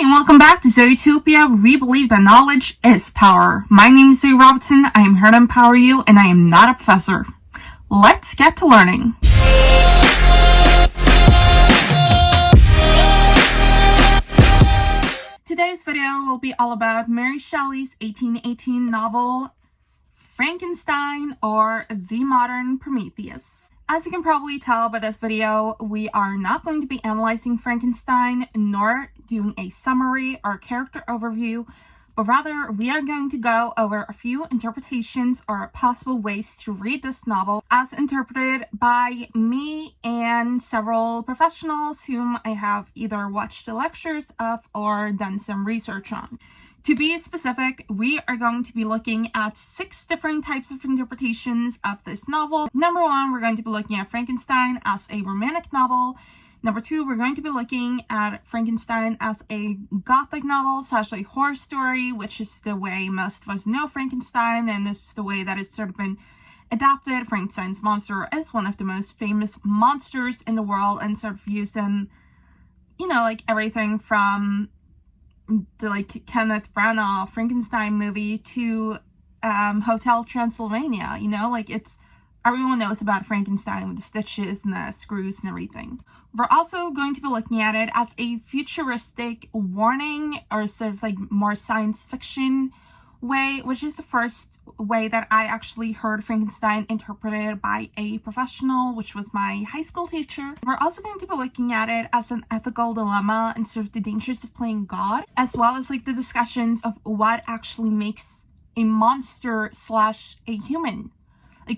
and welcome back to Zoëthopia, where we believe that knowledge is power. My name is Zoe Robertson, I am here to empower you, and I am not a professor. Let's get to learning. Today's video will be all about Mary Shelley's 1818 novel, Frankenstein, or The Modern Prometheus. As you can probably tell by this video, we are not going to be analyzing Frankenstein, nor doing a summary or character overview, but rather we are going to go over a few interpretations or possible ways to read this novel as interpreted by me and several professionals whom I have either watched the lectures of or done some research on. To be specific, we are going to be looking at 6 different types of interpretations of this novel. Number 1, we're going to be looking at Frankenstein as a romantic novel. Number 2, we're going to be looking at Frankenstein as a Gothic novel / a horror story, which is the way most of us know Frankenstein, and this is the way that it's sort of been adapted. Frankenstein's monster is one of the most famous monsters in the world and sort of used in, everything from the Kenneth Branagh Frankenstein movie to Hotel Transylvania. It's everyone knows about Frankenstein with the stitches and the screws and everything. We're also going to be looking at it as a futuristic warning, or sort of more science fiction way, which is the first way that I actually heard Frankenstein interpreted by a professional, which was my high school teacher. We're also going to be looking at it as an ethical dilemma and sort of the dangers of playing God, as well as the discussions of what actually makes a monster / a human.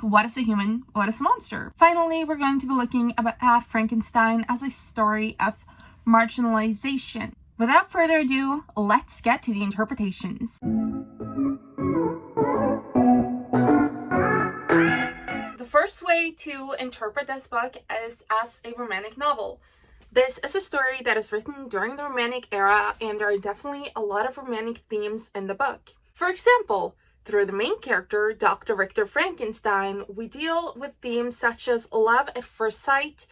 What is a human? What is a monster? Finally, we're going to be looking at Frankenstein as a story of marginalization. Without further ado, let's get to the interpretations. The first way to interpret this book is as a romantic novel. This is a story that is written during the Romantic era, and there are definitely a lot of romantic themes in the book. For example, through the main character, Dr. Victor Frankenstein, we deal with themes such as love at first sight,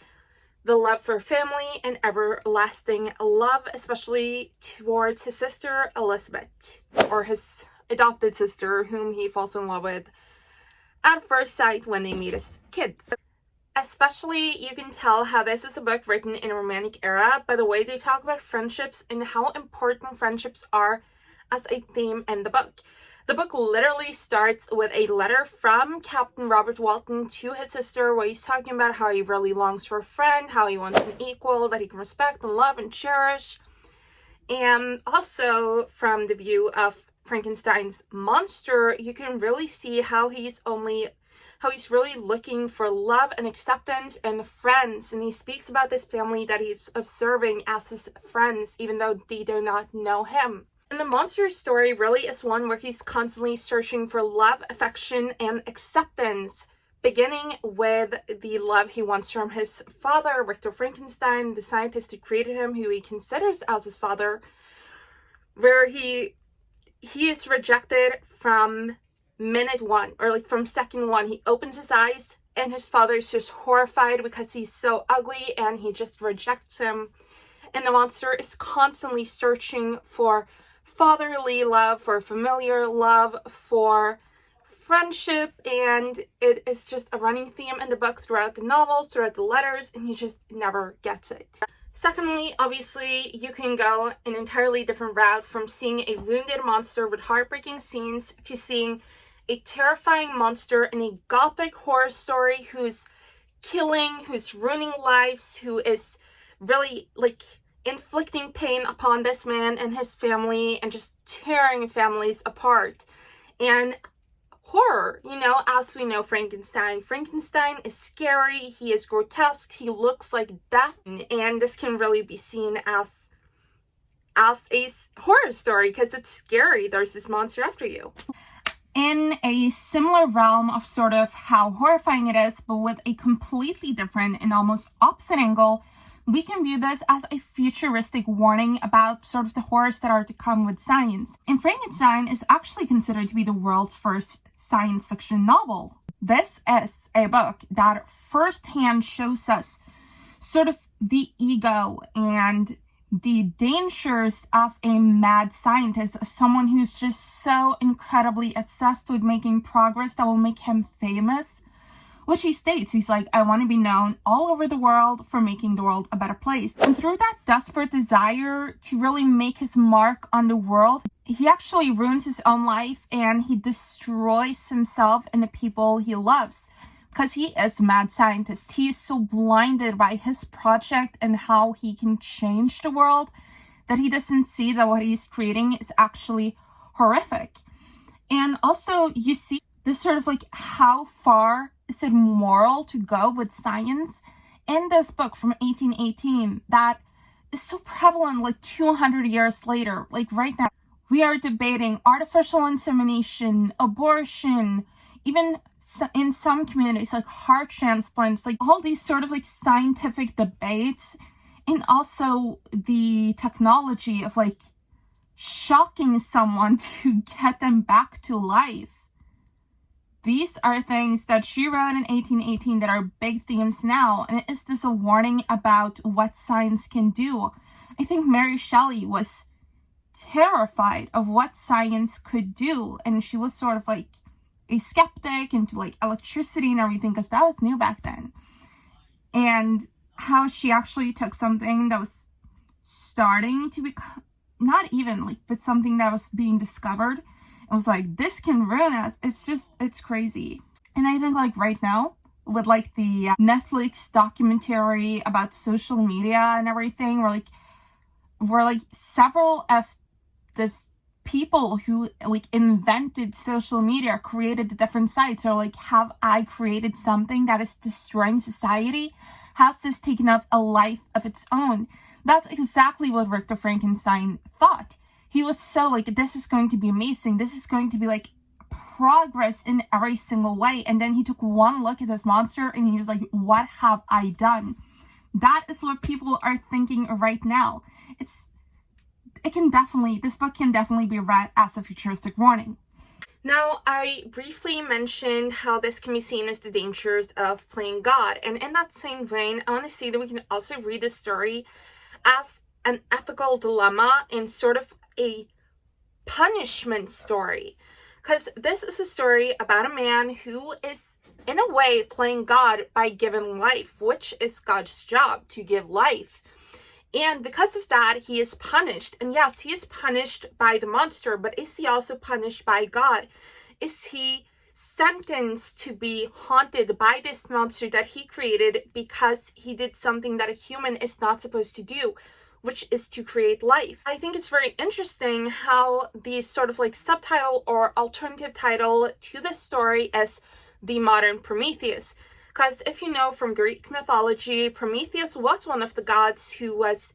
the love for family, and everlasting love, especially towards his sister Elizabeth, or his adopted sister, whom he falls in love with at first sight when they meet as kids. Especially, you can tell how this is a book written in a romantic era by the way they talk about friendships and how important friendships are as a theme in the book. The book literally starts with a letter from Captain Robert Walton to his sister, where he's talking about how he really longs for a friend, how he wants an equal that he can respect and love and cherish. And also, from the view of Frankenstein's monster, you can really see how he's really looking for love and acceptance and friends. And he speaks about this family that he's observing as his friends, even though they do not know him. And the monster story really is one where he's constantly searching for love, affection, and acceptance, beginning with the love he wants from his father, Victor Frankenstein, the scientist who created him, who he considers as his father, where he is rejected from minute 1, or from second 1. He opens his eyes, and his father is just horrified because he's so ugly, and he just rejects him. And the monster is constantly searching for fatherly love, for familiar love, for friendship, and it is just a running theme in the book throughout the novels, throughout the letters, and he just never gets it. Secondly, obviously, you can go an entirely different route from seeing a wounded monster with heartbreaking scenes to seeing a terrifying monster in a Gothic horror story who's killing, who's ruining lives, who is really inflicting pain upon this man and his family and just tearing families apart. And horror, as we know Frankenstein is scary, he is grotesque, he looks like death, and this can really be seen as a horror story because it's scary. There's this monster after you. In a similar realm of sort of how horrifying it is, but with a completely different and almost opposite angle, we can view this as a futuristic warning about sort of the horrors that are to come with science. And Frankenstein is actually considered to be the world's first science fiction novel. This is a book that firsthand shows us sort of the ego and the dangers of a mad scientist, someone who's just so incredibly obsessed with making progress that will make him famous, which he states, he's like, I want to be known all over the world for making the world a better place. And through that desperate desire to really make his mark on the world, he actually ruins his own life and he destroys himself and the people he loves. Because he is a mad scientist. He is so blinded by his project and how he can change the world that he doesn't see that what he's creating is actually horrific. And also you see this sort of like, how far is it moral to go with science in this book from 1818 that is so prevalent like 200 years later. Like right now, we are debating artificial insemination, abortion, even in some communities like heart transplants, like all these sort of like scientific debates, and also the technology of like shocking someone to get them back to life. These are things that she wrote in 1818 that are big themes now, and is this a warning about what science can do? I think Mary Shelley was terrified of what science could do, and she was sort of like a skeptic into like electricity and everything because that was new back then. And how she actually took something that was starting to become, not even like, but something that was being discovered, and was like, this can ruin us. It's crazy. And I think like right now with like the Netflix documentary about social media and everything, where like several of the people who like invented social media created the different sites, or like, have I created something that is destroying society? Has this taken up a life of its own? That's exactly what Victor Frankenstein thought. He was so like, this is going to be amazing. This is going to be like progress in every single way. And then he took one look at this monster and he was like, what have I done? That is what people are thinking right now. This book can definitely be read as a futuristic warning. Now, I briefly mentioned how this can be seen as the dangers of playing God. And in that same vein, I want to say that we can also read the story as an ethical dilemma and sort of a punishment story. Because this is a story about a man who is, in a way, playing God by giving life, which is God's job, to give life. And because of that, he is punished. And yes, he is punished by the monster, but is he also punished by God? Is he sentenced to be haunted by this monster that he created because he did something that a human is not supposed to do, which is to create life? I think it's very interesting how the sort of like subtitle or alternative title to this story is The Modern Prometheus. Because if you know from Greek mythology, Prometheus was one of the gods who was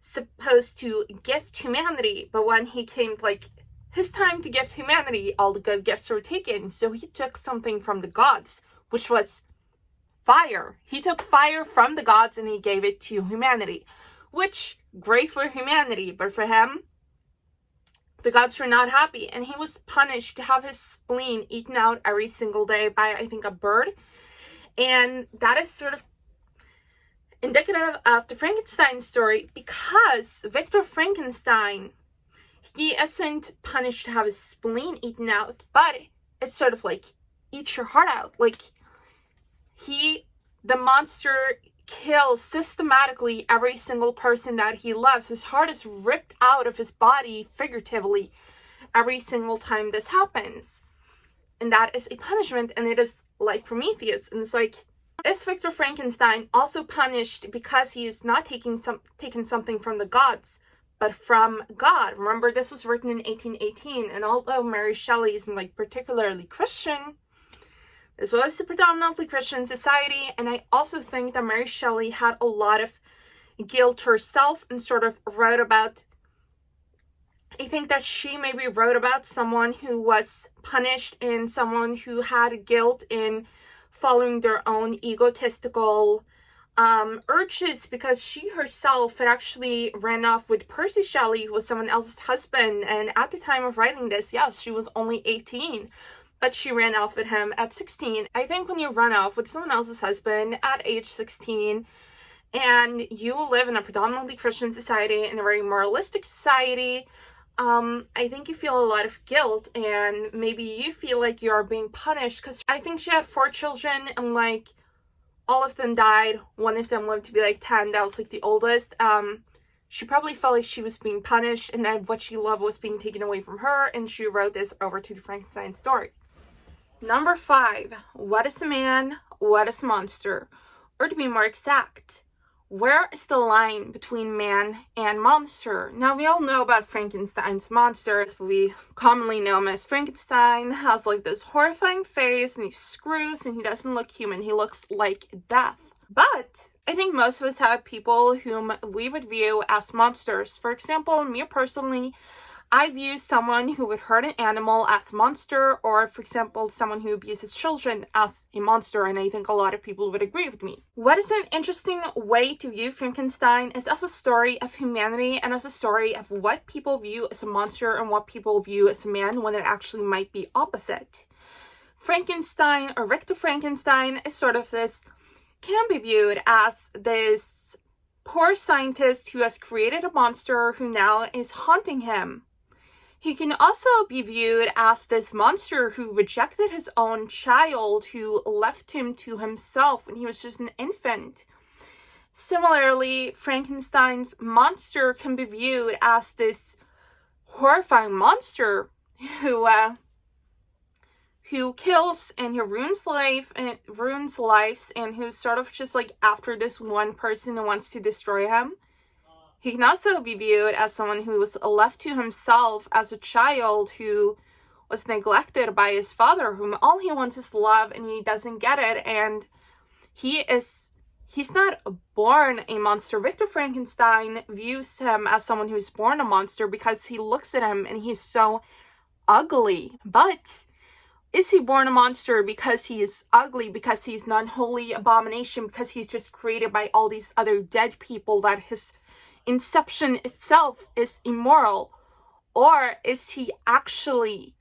supposed to gift humanity. But when he came, like, his time to gift humanity, all the good gifts were taken. So he took something from the gods, which was fire. He took fire from the gods and he gave it to humanity. Which, great for humanity, but for him, the gods were not happy. And he was punished to have his spleen eaten out every single day by, I think, a bird. And that is sort of indicative of the Frankenstein story, because Victor Frankenstein, he isn't punished to have his spleen eaten out, but it's sort of like, eat your heart out. Like, the monster kills systematically every single person that he loves. His heart is ripped out of his body, figuratively, every single time this happens. And that is a punishment, and it is like Prometheus. And it's like, is Victor Frankenstein also punished because he is not taking something from the gods, but from God? Remember, this was written in 1818, and although Mary Shelley isn't like particularly Christian, this was a predominantly Christian society, and I also think that Mary Shelley had a lot of guilt herself and sort of wrote about, I think that she maybe wrote about someone who was punished and someone who had guilt in following their own egotistical urges, because she herself had actually ran off with Percy Shelley, who was someone else's husband. And at the time of writing this, yes, she was only 18, but she ran off with him at 16. I think when you run off with someone else's husband at age 16, and you live in a predominantly Christian society, in a very moralistic society, I think you feel a lot of guilt, and maybe you feel like you're being punished, because I think she had 4 children, and like all of them died. One of them lived to be like 10. That was like the oldest. She probably felt like she was being punished, and that what she loved was being taken away from her, and she wrote this over to the Frankenstein story. Number 5. What is a man? What is a monster? Or to be more exact, where is the line between man and monster? Now, we all know about Frankenstein's monster. We commonly know him as Frankenstein. Has like this horrifying face, and he screws, and he doesn't look human. He looks like death. But I think most of us have people whom we would view as monsters. For example, me personally, I view someone who would hurt an animal as a monster, or for example, someone who abuses children as a monster, and I think a lot of people would agree with me. What is an interesting way to view Frankenstein is as a story of humanity, and as a story of what people view as a monster and what people view as a man, when it actually might be opposite. Frankenstein, or Victor Frankenstein, is sort of this, can be viewed as this poor scientist who has created a monster who now is haunting him. He can also be viewed as this monster who rejected his own child, who left him to himself when he was just an infant. Similarly, Frankenstein's monster can be viewed as this horrifying monster who kills and who ruins lives, and who's sort of just like after this one person who wants to destroy him. He can also be viewed as someone who was left to himself as a child, who was neglected by his father, whom all he wants is love, and he doesn't get it, and he's not born a monster. Victor Frankenstein views him as someone who's born a monster because he looks at him and he's so ugly. But is he born a monster because he is ugly, because he's an unholy abomination, because he's just created by all these other dead people, that his inception itself is immoral? Or is he actually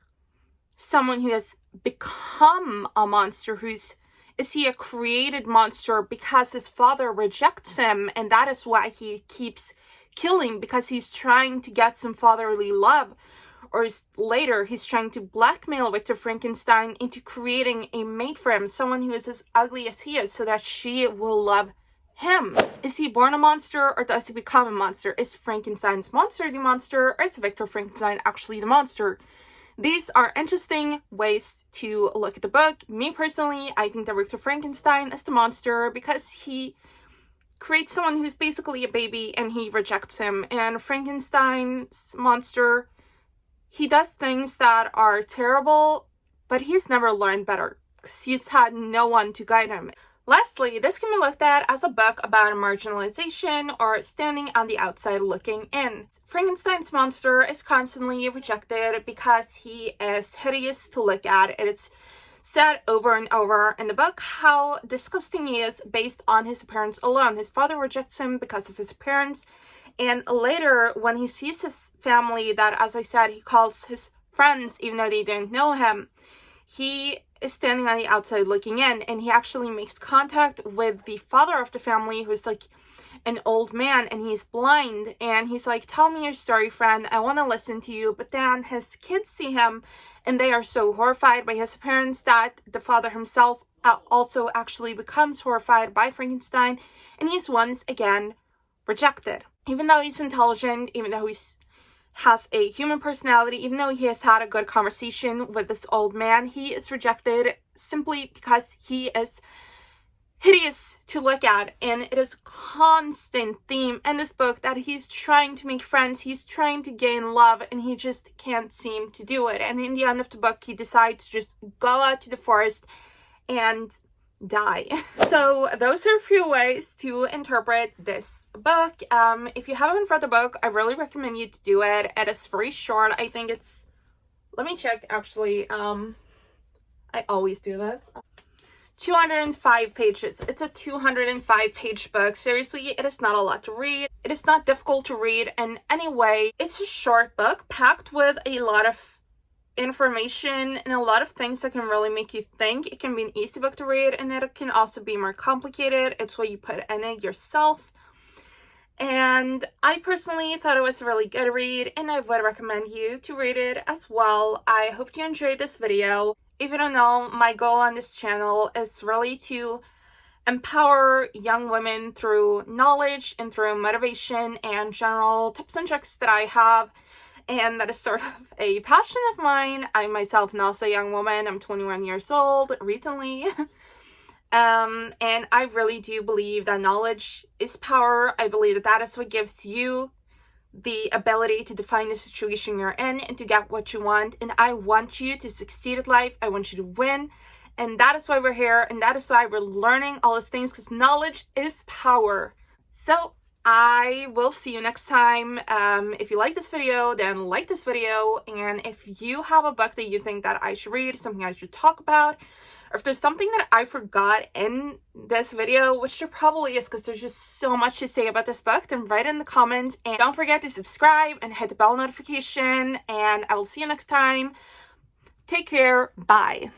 someone who has become a monster? Is he a created monster because his father rejects him, and that is why he keeps killing, because he's trying to get some fatherly love? Or later, he's trying to blackmail Victor Frankenstein into creating a mate for him, someone who is as ugly as he is, so that she will love him. Is he born a monster, or does he become a monster? Is Frankenstein's monster the monster, or is Victor Frankenstein actually the monster? These are interesting ways to look at the book. Me personally, I think that Victor Frankenstein is the monster because he creates someone who's basically a baby and he rejects him. And Frankenstein's monster, he does things that are terrible, but he's never learned better because he's had no one to guide him. Lastly, this can be looked at as a book about marginalization, or standing on the outside looking in. Frankenstein's monster is constantly rejected because he is hideous to look at. It is said over and over in the book how disgusting he is based on his appearance alone. His father rejects him because of his appearance, and later when he sees his family, that, as I said, he calls his friends even though they didn't know him, he is standing on the outside looking in, and he actually makes contact with the father of the family, who's like an old man, and he's blind, and he's like, tell me your story, friend, I want to listen to you. But then his kids see him, and they are so horrified by his appearance that the father himself also actually becomes horrified by Frankenstein, and he's once again rejected. Even though he's intelligent, even though he's has a human personality, even though he has had a good conversation with this old man, he is rejected simply because he is hideous to look at. And it is a constant theme in this book that he's trying to make friends, he's trying to gain love, and he just can't seem to do it. And in the end of the book, he decides to just go out to the forest and die. So those are a few ways to interpret this book. If you haven't read the book, I really recommend you to do it. It is very short. I think it's, let me check actually, I always do this, 205 pages. It's a 205 page book. Seriously, it is not a lot to read. It is not difficult to read in any way. It's a short book packed with a lot of information and a lot of things that can really make you think. It can be an easy book to read, and it can also be more complicated. It's what you put in it yourself. And I personally thought it was a really good read, and I would recommend you to read it as well. I hope you enjoyed this video. If you don't know, my goal on this channel is really to empower young women through knowledge and through motivation and general tips and tricks that I have. And that is sort of a passion of mine. I myself am also a young woman. I'm 21 years old recently. And I really do believe that knowledge is power. I believe that that is what gives you the ability to define the situation you're in and to get what you want. And I want you to succeed at life. I want you to win. And that is why we're here. And that is why we're learning all these things, because knowledge is power. So I will see you next time. If you like this video, then like this video. And if you have a book that you think that I should read, something I should talk about, or if there's something that I forgot in this video, which there probably is because there's just so much to say about this book, then write it in the comments. And don't forget to subscribe and hit the bell notification. And I will see you next time. Take care. Bye.